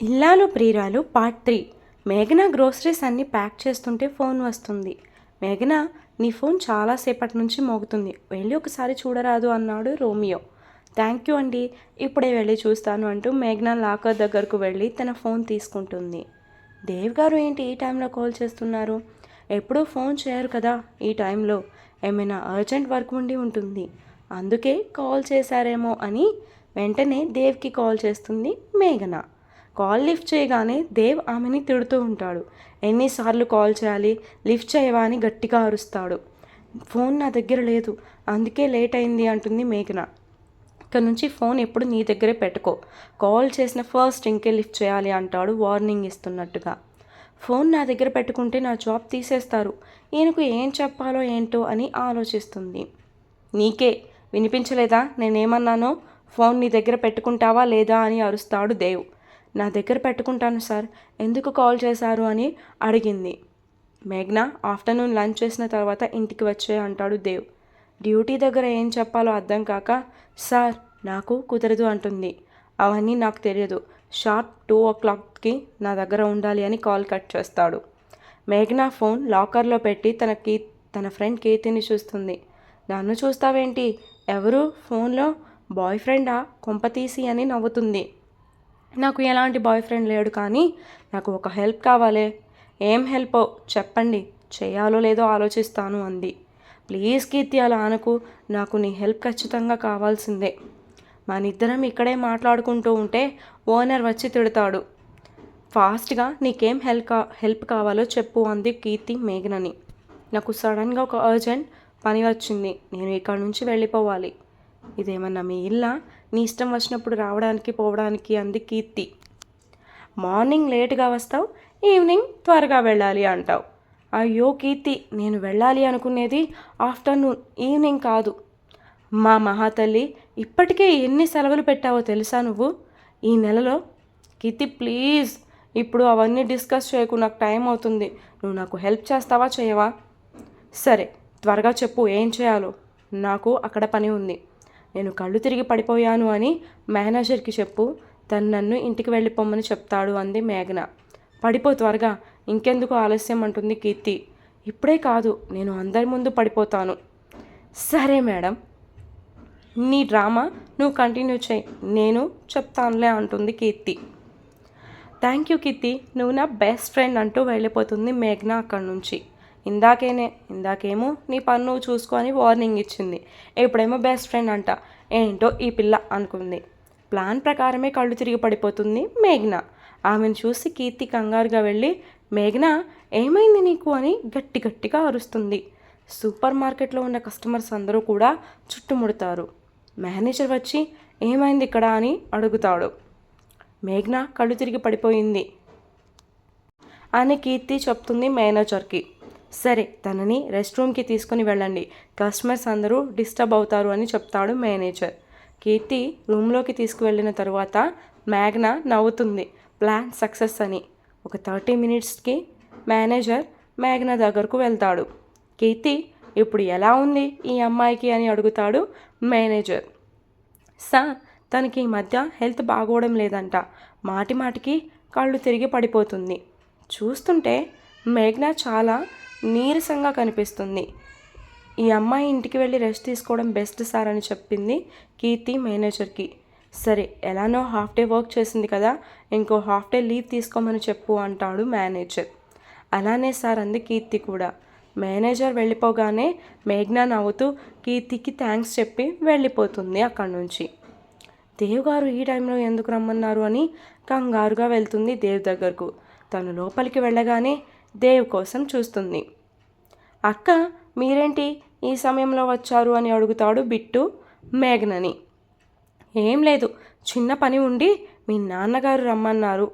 ఇల్లాలు ప్రియురాలు పార్ట్ 3. మేఘన గ్రోసరీస్ అన్నీ ప్యాక్ చేస్తుంటే ఫోన్ వస్తుంది. మేఘన, నీ ఫోన్ చాలాసేపటి నుంచి మోగుతుంది, వెళ్ళి ఒకసారి చూడరాదు అన్నాడు రోమియో. థ్యాంక్ యూ అండి, ఇప్పుడే వెళ్ళి చూస్తాను అంటూ మేఘన లాకర్ దగ్గరకు వెళ్ళి తన ఫోన్ తీసుకుంటుంది. దేవ్ గారు ఏంటి ఈ టైంలో కాల్ చేస్తున్నారు? ఎప్పుడూ ఫోన్ చేయరు కదా ఈ టైంలో. ఏమైనా అర్జెంట్ వర్క్ ఉండి ఉంటుంది, అందుకే కాల్ చేశారేమో అని వెంటనే దేవ్కి కాల్ చేస్తుంది మేఘన. కాల్ లిఫ్ట్ చేయగానే దేవ్ ఆమెని తిడుతూ ఉంటాడు. ఎన్నిసార్లు కాల్ చేయాలి, లిఫ్ట్ చేయవా అని గట్టిగా అరుస్తాడు. ఫోన్ నా దగ్గర లేదు, అందుకే లేట్ అయింది అంటుంది మేఘన. ఇక్కడ నుంచి ఫోన్ ఎప్పుడు నీ దగ్గరే పెట్టుకో, కాల్ చేసిన ఫస్ట్ రింగ్కే లిఫ్ట్ చేయాలి అంటాడు వార్నింగ్ ఇస్తున్నట్టుగా. ఫోన్ నా దగ్గర పెట్టుకుంటే నా జాబ్ తీసేస్తారు, ఈయనకు ఏం చెప్పాలో ఏంటో అని ఆలోచిస్తుంది. నీకే వినిపించలేదా నేనేమన్నానో? ఫోన్ నీ దగ్గర పెట్టుకుంటావా లేదా అని అరుస్తాడు దేవ్. నా దగ్గర పెట్టుకుంటాను సార్, ఎందుకు కాల్ చేశారు అని అడిగింది. మేఘ్న ఆఫ్టర్నూన్ లంచ్ చేసిన తర్వాత ఇంటికి వచ్చే అంటాడు దేవ్. డ్యూటీ దగ్గర ఏం చెప్పాలో అర్థం కాక, సార్ నాకు కుదరదు అంటుంది. అవన్నీ నాకు తెలియదు, షార్ప్ 2 o'clockకి నా దగ్గర ఉండాలి అని కాల్ కట్ చేస్తాడు. మేఘ్న ఫోన్ లాకర్లో పెట్టి తన ఫ్రెండ్ కీర్తిని చూస్తుంది. నన్ను చూస్తావేంటి, ఎవరు ఫోన్లో? బాయ్ ఫ్రెండా కొంపతీసి అని నవ్వుతుంది. నాకు ఎలాంటి బాయ్ ఫ్రెండ్ లేడు, కానీ నాకు ఒక హెల్ప్ కావాలి. ఏం హెల్పో చెప్పండి, చేయాలో లేదో ఆలోచిస్తాను అంది. ప్లీజ్ కీర్తి అలా అనకు, నాకు నీ హెల్ప్ ఖచ్చితంగా కావాల్సిందే. మనిద్దరం ఇక్కడే మాట్లాడుకుంటూ ఉంటే ఓనర్ వచ్చి తిడతాడు. ఫాస్ట్గా నీకేం హెల్ప్ కావాలో చెప్పు అంది కీర్తి మేఘనని. నాకు సడన్గా ఒక అర్జెంట్ పని వచ్చింది, నేను ఇక్కడ నుంచి వెళ్ళిపోవాలి. ఇదేమన్నా మీ ఇల్లా, నీ ఇష్టం వచ్చినప్పుడు రావడానికి పోవడానికి అంది కీర్తి. మార్నింగ్ లేటుగా వస్తావు, ఈవినింగ్ త్వరగా వెళ్ళాలి అంటావు. అయ్యో కీర్తి, నేను వెళ్ళాలి అనుకునేది ఆఫ్టర్నూన్, ఈవినింగ్ కాదు. మా మహాతల్లి, ఇప్పటికే ఎన్ని సెలవులు పెట్టావో తెలుసా నువ్వు ఈ నెలలో? కీర్తి ప్లీజ్, ఇప్పుడు అవన్నీ డిస్కస్ చేయకు, నాకు టైం అవుతుంది. నువ్వు నాకు హెల్ప్ చేస్తావా చేయవా? సరే త్వరగా చెప్పు ఏం చేయాలో, నాకు అక్కడ పని ఉంది. నేను కళ్ళు తిరిగి పడిపోయాను అని మేనేజర్కి చెప్పు, తను నన్ను ఇంటికి వెళ్ళిపోమని చెప్తాడు అంది మేఘన. పడిపో త్వరగా, ఇంకెందుకు ఆలస్యం అంటుంది కీర్తి. ఇప్పుడే కాదు, నేను అందరి ముందు పడిపోతాను. సరే మేడం, నీ డ్రామా నువ్వు కంటిన్యూ చేయి, నేను చెప్తానులే అంటుంది కీర్తి. థ్యాంక్ యూ కీర్తి, నువ్వు నా బెస్ట్ ఫ్రెండ్ అంటూ వెళ్ళిపోతుంది మేఘన అక్కడి నుంచి. ఇందాకేమో నీ పన్ను నువ్వు చూసుకో అని వార్నింగ్ ఇచ్చింది, ఇప్పుడేమో బెస్ట్ ఫ్రెండ్ అంట. ఏంటో ఈ పిల్ల అనుకుంది. ప్లాన్ ప్రకారమే కళ్ళు తిరిగి పడిపోతుంది మేఘన. ఆమెను చూసి కీర్తి కంగారుగా వెళ్ళి, మేఘన ఏమైంది నీకు అని గట్టిగా అరుస్తుంది. సూపర్ మార్కెట్లో ఉన్న కస్టమర్స్ అందరూ కూడా చుట్టుముడతారు. మేనేజర్ వచ్చి ఏమైంది ఇక్కడ అని అడుగుతాడు. మేఘన కళ్ళు తిరిగి పడిపోయింది అని కీర్తి చెప్తుంది మేనేజర్కి. సరే తనని రెస్ట్ రూమ్కి తీసుకుని వెళ్ళండి, కస్టమర్స్ అందరూ డిస్టర్బ్ అవుతారు అని చెప్తాడు మేనేజర్. కీర్తి రూమ్లోకి తీసుకువెళ్ళిన తర్వాత మేఘన నవ్వుతుంది, ప్లాన్ సక్సెస్ అని. ఒక 30 minutesకి మేనేజర్ మేఘన దగ్గరకు వెళ్తాడు. కీర్తి ఇప్పుడు ఎలా ఉంది ఈ అమ్మాయికి అని అడుగుతాడు మేనేజర్. సార్ తనకి ఈ మధ్య హెల్త్ బాగోవడం లేదంట, మాటికి కళ్ళు తిరిగి పడిపోతుంది. చూస్తుంటే మేఘన చాలా నీరసంగా కనిపిస్తుంది. ఈ అమ్మాయి ఇంటికి వెళ్ళి రెస్ట్ తీసుకోవడం బెస్ట్ సార్ అని చెప్పింది కీర్తి మేనేజర్కి. సరే ఎలానో హాఫ్ డే వర్క్ చేసింది కదా, ఇంకో హాఫ్ డే లీవ్ తీసుకోమని చెప్పు అంటాడు మేనేజర్. అలానే సార్ అంది కీర్తి కూడా. మేనేజర్ వెళ్ళిపోగానే మేఘన నవ్వుతూ కీర్తికి థ్యాంక్స్ చెప్పి వెళ్ళిపోతుంది అక్కడి నుంచి. దేవ్ గారు ఈ టైంలో ఎందుకు రమ్మన్నారు అని కంగారుగా వెళ్తుంది దేవ్ దగ్గరకు. తను లోపలికి వెళ్ళగానే దేవ్ కోసం చూస్తుంది. అక్క మీరేంటి ఈ సమయంలో వచ్చారు అని అడుగుతాడు బిట్టు మేఘనని. ఏం లేదు, చిన్న పని ఉండి మీ నాన్నగారు రమ్మన్నారు.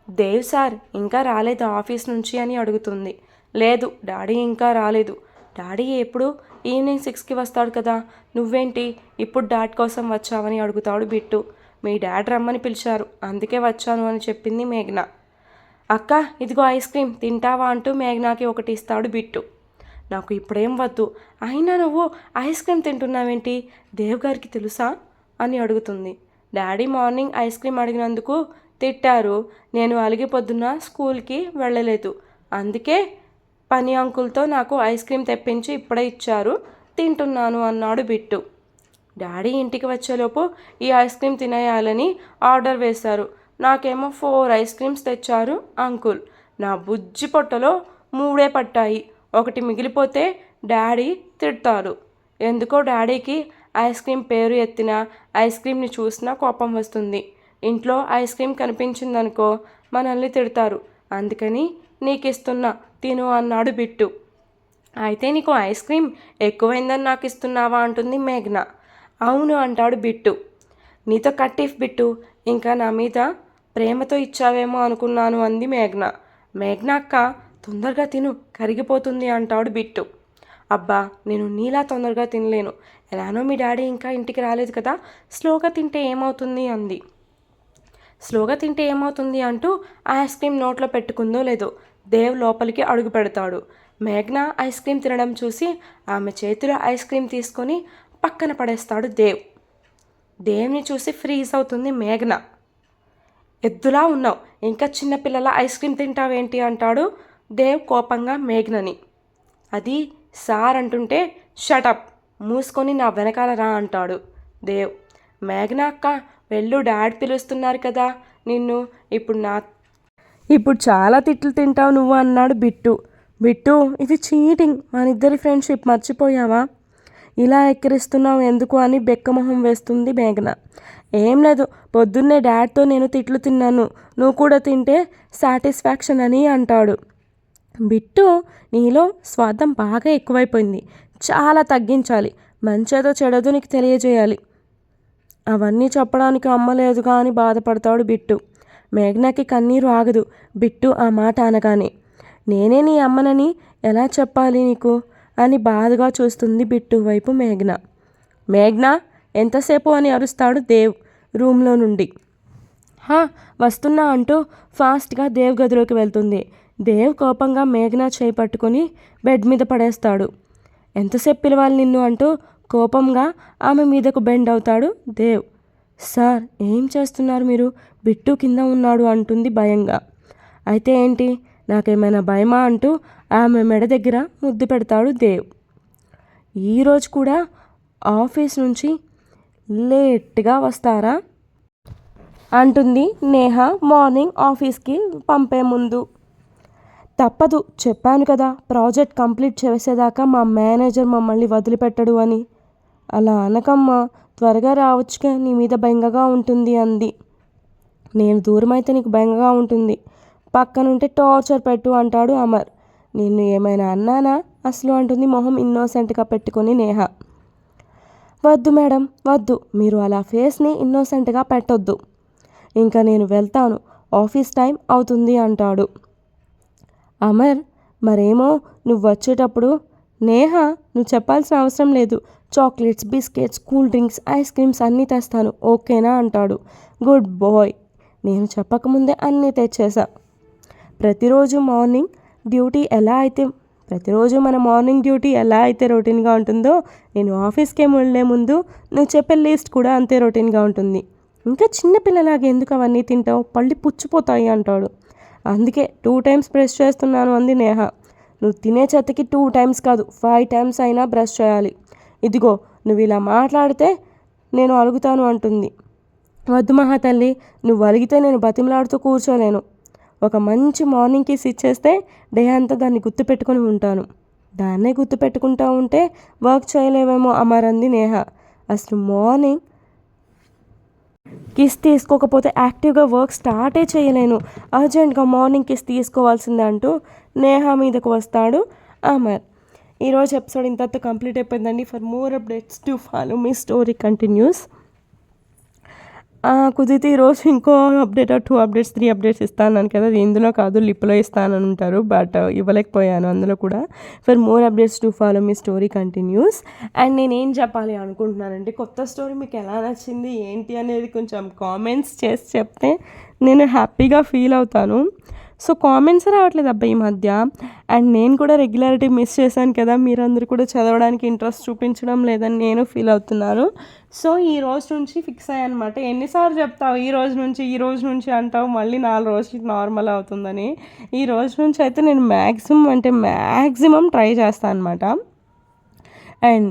దేవ్ సార్ ఇంకా రాలేదు ఆఫీస్ నుంచి అని అడుగుతుంది. లేదు డాడీ ఇంకా రాలేదు. డాడీ ఎప్పుడు ఈవినింగ్ 6కి వస్తాడు కదా, నువ్వేంటి ఇప్పుడు డాడ్ కోసం వచ్చావని అడుగుతాడు బిట్టు. మీ డాడ్ రమ్మని పిలిచారు, అందుకే వచ్చాను అని చెప్పింది మేఘన. అక్క ఇదిగో ఐస్ క్రీమ్ తింటావా అంటూ మేఘనాకి ఒకటి ఇస్తాడు బిట్టు. నాకు ఇప్పుడేం వద్దు, అయినా నువ్వు ఐస్ క్రీమ్ తింటున్నావేంటి, దేవ్ గారికి తెలుసా అని అడుగుతుంది. డాడీ మార్నింగ్ ఐస్ క్రీమ్ అడిగినందుకు తిట్టారు. నేను అలిగి పొద్దున్న స్కూల్కి వెళ్ళలేదు. అందుకే పని అంకుల్తో నాకు ఐస్ క్రీమ్ తెప్పించి ఇప్పుడే ఇచ్చారు, తింటున్నాను అన్నాడు బిట్టు. డాడీ ఇంటికి వచ్చేలోపు ఈ ఐస్ క్రీమ్ తినేయాలని ఆర్డర్ వేశారు. నాకేమో 4 ఐస్ క్రీమ్స్ తెచ్చారు అంకుల్. నా బుజ్జి పొట్టలో 3 పట్టాయి. ఒకటి మిగిలిపోతే డాడీ తిడతారు. ఎందుకో డాడీకి ఐస్ క్రీమ్ పేరు ఎత్తినా, ఐస్ క్రీమ్ని చూసినా కోపం వస్తుంది. ఇంట్లో ఐస్ క్రీమ్ కనిపించిందనుకో మనల్ని తిడతారు. అందుకని నీకు ఇస్తున్నా, తిను అన్నాడు బిట్టు. అయితే నీకు ఐస్ క్రీమ్ ఎక్కువైందని నాకు ఇస్తున్నావా అంటుంది మేఘన. అవును అంటాడు బిట్టు. నీతో కట్టిఫ్ బిట్టు, ఇంకా నా మీద ప్రేమతో ఇచ్చావేమో అనుకున్నాను అంది మేఘన. మేఘన అక్క తొందరగా తిను, కరిగిపోతుంది అంటాడు బిట్టు. అబ్బా నేను నీలా తొందరగా తినలేను, ఎలానో మీ డాడీ ఇంకా ఇంటికి రాలేదు కదా, స్లోగా తింటే ఏమవుతుంది అంది. స్లోగా తింటే ఏమవుతుంది అంటూ ఐస్ క్రీమ్ నోట్లో పెట్టుకుందో లేదో దేవ్ లోపలికి అడుగు పెడతాడు. మేఘన ఐస్ క్రీమ్ తినడం చూసి ఆమె చేతిలో ఐస్ క్రీమ్ తీసుకొని పక్కన పడేస్తాడు దేవ్. దేవ్ని చూసి ఫ్రీజ్ అవుతుంది మేఘన. ఎద్దులా ఉన్నావు, ఇంకా చిన్నపిల్లల ఐస్ క్రీమ్ తింటావేంటి అంటాడు దేవ్ కోపంగా మేఘనని. అది సార్ అంటుంటే షటప్, మూసుకొని నా వెనకాల రా అంటాడు దేవ్. మేఘన అక్క వెళ్ళు, డాడ్ పిలుస్తున్నారు కదా నిన్ను, ఇప్పుడు చాలా తిట్లు తింటావు నువ్వు అన్నాడు బిట్టు. బిట్టు ఇది చీటింగ్, మనిద్దరి ఫ్రెండ్షిప్ మర్చిపోయావా, ఇలా ఎక్కిరిస్తున్నావు ఎందుకు అని బెక్కమొహం వేస్తుంది మేఘన. ఏం లేదు, పొద్దున్నే డాడ్తో నేను తిట్లు తిన్నాను, నువ్వు కూడా తింటే సాటిస్ఫాక్షన్ అని అంటాడు. బిట్టు నీలో స్వార్థం బాగా ఎక్కువైపోయింది, చాలా తగ్గించాలి, మంచేదో చెడదో నీకు తెలియజేయాలి. అవన్నీ చెప్పడానికి అమ్మలేదుగా అని బాధపడతాడు బిట్టు. మేఘనకి కన్నీరు ఆగదు బిట్టు ఆ మాట అనగానే. నేనే నీ అమ్మనని ఎలా చెప్పాలి నీకు అని బాధగా చూస్తుంది బిట్టు వైపు మేఘన. మేఘన ఎంతసేపు అని అరుస్తాడు దేవ్ రూమ్లో నుండి. వస్తున్నా అంటూ ఫాస్ట్గా దేవ్ గదిలోకి వెళ్తుంది. దేవ్ కోపంగా మేఘన చేయి పట్టుకొని బెడ్ మీద పడేస్తాడు. ఎంతసేపు పిలవాలి నిన్ను అంటూ కోపంగా ఆమె మీదకు బెండ్ అవుతాడు దేవ్. సార్ ఏం చేస్తున్నారు మీరు, బిట్టు కింద ఉన్నాడు అంటుంది భయంగా. అయితే ఏంటి, నాకేమైనా భయమా అంటూ ఆమె మెడ దగ్గర ముద్దు పెడతాడు దేవ్. ఈరోజు కూడా ఆఫీస్ నుంచి లేట్గా వస్తారా అంటుంది నేహ మార్నింగ్ ఆఫీస్కి పంపే ముందు. తప్పదు, చెప్పాను కదా ప్రాజెక్ట్ కంప్లీట్ చేసేదాకా మా మేనేజర్ మమ్మల్ని వదిలిపెట్టడు అని. అలా అనకమ్మా, త్వరగా రావచ్చుగా, నీ మీద బెంగగా ఉంటుంది అంది. నేను దూరం అయితే నీకు బెంగగా ఉంటుంది, పక్కనుంటే టార్చర్ పెట్టు అంటాడు అమర్. నిన్ను ఏమైనా అన్నానా అసలు అంటుంది మొహం ఇన్నోసెంట్గా పెట్టుకొని నేహ. వద్దు మేడం వద్దు, మీరు అలా ఫేస్ని ఇన్నోసెంట్గా పెట్టొద్దు, ఇంకా నేను వెళ్తాను, ఆఫీస్ టైం అవుతుంది అంటాడు అమర్. మరేమో నువ్వు వచ్చేటప్పుడు నేహ నువ్వు చెప్పాల్సిన అవసరం లేదు, chocolates, biscuits, cool drinks, ice creams అన్నీ తెస్తాను, ఓకేనా అంటాడు. గుడ్ బాయ్, నేను చెప్పకముందే అన్నీ తెచ్చేసా. ప్రతిరోజు మన మార్నింగ్ డ్యూటీ ఎలా అయితే రొటీన్గా ఉంటుందో, నేను ఆఫీస్కి వెళ్ళే ముందు నువ్వు చెప్పే లిస్ట్ కూడా అంతే రొటీన్గా ఉంటుంది. ఇంకా చిన్నపిల్లలాగా ఎందుకు అవన్నీ తింటావు, పళ్ళు పుచ్చిపోతాయి అంటాడు. అందుకే 2 times బ్రష్ చేస్తున్నాను అంది నేహ. నువ్వు తినే చెత్తకి 2 times కాదు 5 times అయినా బ్రష్ చేయాలి. ఇదిగో నువ్వు ఇలా మాట్లాడితే నేను అలుగుతాను అంటుంది. వద్దు మహాతల్లి, నువ్వు అలిగితే నేను బతిమలాడుతూ కూర్చోలేను. ఒక మంచి మార్నింగ్ కిస్ ఇచ్చేస్తే డే అంతా దాన్ని గుర్తుపెట్టుకొని ఉంటాను. దాన్నే గుర్తుపెట్టుకుంటా ఉంటే వర్క్ చేయలేవేమో అమర్ అంది నేహ. అసలు మార్నింగ్ కిస్ తీసుకోకపోతే యాక్టివ్గా వర్క్ స్టార్టే చేయలేను, అర్జెంట్గా మార్నింగ్ కిస్ తీసుకోవాల్సిందే అంటూ నేహ మీదకు వస్తాడు అమర్. ఈరోజు ఎపిసోడ్ ఇంతతో కంప్లీట్ అయిపోయిందండి. For more updates to follow me story continuous. కుదిరితే ఈరోజు ఇంకో అప్డేట్ 2 updates 3 updates ఇస్తాను కదా, అది ఇందులో కాదు లిప్లో ఇస్తానని ఉంటారు, బట్ ఇవ్వలేకపోయాను అందులో కూడా. For more updates to follow me story continuous. And నేనేం చెప్పాలి అనుకుంటున్నానంటే, కొత్త స్టోరీ మీకు ఎలా నచ్చింది ఏంటి అనేది కొంచెం కామెంట్స్ చేసి చెప్తే నేను హ్యాపీగా ఫీల్ అవుతాను. సో కామెంట్స్ రావట్లేదు అబ్బా ఈ మధ్య. అండ్ నేను కూడా రెగ్యులారిటీ మిస్ చేశాను కదా, మీరందరూ కూడా చదవడానికి ఇంట్రెస్ట్ చూపించడం లేదని నేను ఫీల్ అవుతున్నాను. సో ఈ రోజు నుంచి ఫిక్స్ అయ్యానమాట. ఎన్నిసార్లు చెప్తావు ఈ రోజు నుంచి అంటావు, మళ్ళీ 4 రోజులకి నార్మల్ అవుతుందని. ఈ రోజు నుంచి అయితే నేను మ్యాక్సిమం ట్రై చేస్తాను అనమాట. అండ్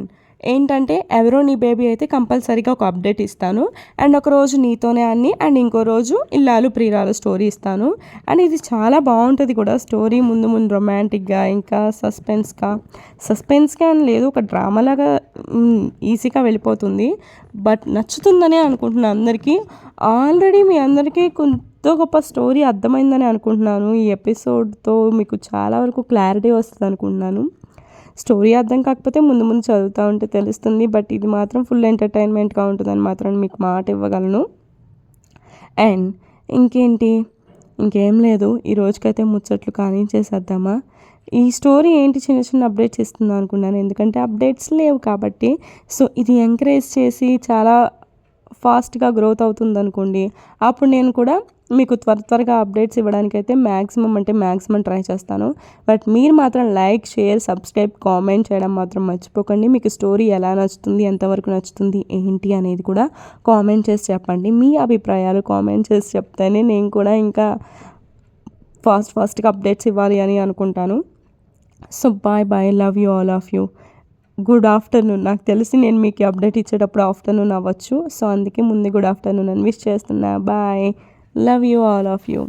ఏంటంటే ఎవరో నీ బేబీ అయితే కంపల్సరీగా ఒక అప్డేట్ ఇస్తాను. అండ్ ఒకరోజు నీతోనే అన్ని, అండ్ ఇంకో రోజు ఇల్లాలు ప్రియురాలు స్టోరీ ఇస్తాను. అండ్ ఇది చాలా బాగుంటుంది కూడా స్టోరీ, ముందు ముందు రొమాంటిక్గా, ఇంకా సస్పెన్స్గా అని లేదు, ఒక డ్రామాలాగా ఈజీగా వెళ్ళిపోతుంది. బట్ నచ్చుతుందనే అనుకుంటున్నాను అందరికీ. ఆల్రెడీ మీ అందరికీ కొంత గొప్ప స్టోరీ అర్థమైందని అనుకుంటున్నాను. ఈ ఎపిసోడ్తో మీకు చాలా వరకు క్లారిటీ వస్తుంది అనుకుంటున్నాను. స్టోరీ అర్థం కాకపోతే ముందు ముందు చదువుతూ ఉంటే తెలుస్తుంది. బట్ ఇది మాత్రం ఫుల్ ఎంటర్టైన్మెంట్గా ఉంటుందని మాత్రం మీకు మాట ఇవ్వగలను. అండ్ ఇంకేం లేదు, ఈ రోజుకైతే ముచ్చట్లు కానీ చేసేద్దామా. ఈ స్టోరీ ఏంటి చిన్న చిన్న అప్డేట్స్ ఇస్తుందా అనుకున్నాను, ఎందుకంటే అప్డేట్స్ లేవు కాబట్టి. సో ఇది ఎంకరేజ్ చేసి చాలా ఫాస్ట్గా గ్రోత్ అవుతుంది అనుకోండి, అప్పుడు నేను కూడా మీకు త్వరగా అప్డేట్స్ ఇవ్వడానికైతే మ్యాక్సిమం ట్రై చేస్తాను. బట్ మీరు మాత్రం లైక్, షేర్, సబ్స్క్రైబ్, కామెంట్ చేయడం మాత్రం మర్చిపోకండి. మీకు స్టోరీ ఎలా నచ్చుతుంది, ఎంతవరకు నచ్చుతుంది, ఏంటి అనేది కూడా కామెంట్ చేసి చెప్పండి. మీ అభిప్రాయాలు కామెంట్ చేసి చెప్తేనే నేను కూడా ఇంకా ఫాస్ట్గా అప్డేట్స్ ఇవ్వాలి అని అనుకుంటాను. So bye, love you all of you. Good afternoon. నాకు తెలిసి నేను మీకు అప్డేట్ ఇచ్చేటప్పుడు ఆఫ్టర్నూన్ అవ్వచ్చు. సో అందుకే ముందు గుడ్ ఆఫ్టర్నూన్ అని విష్ చేస్తున్నా. Bye, love you all of you.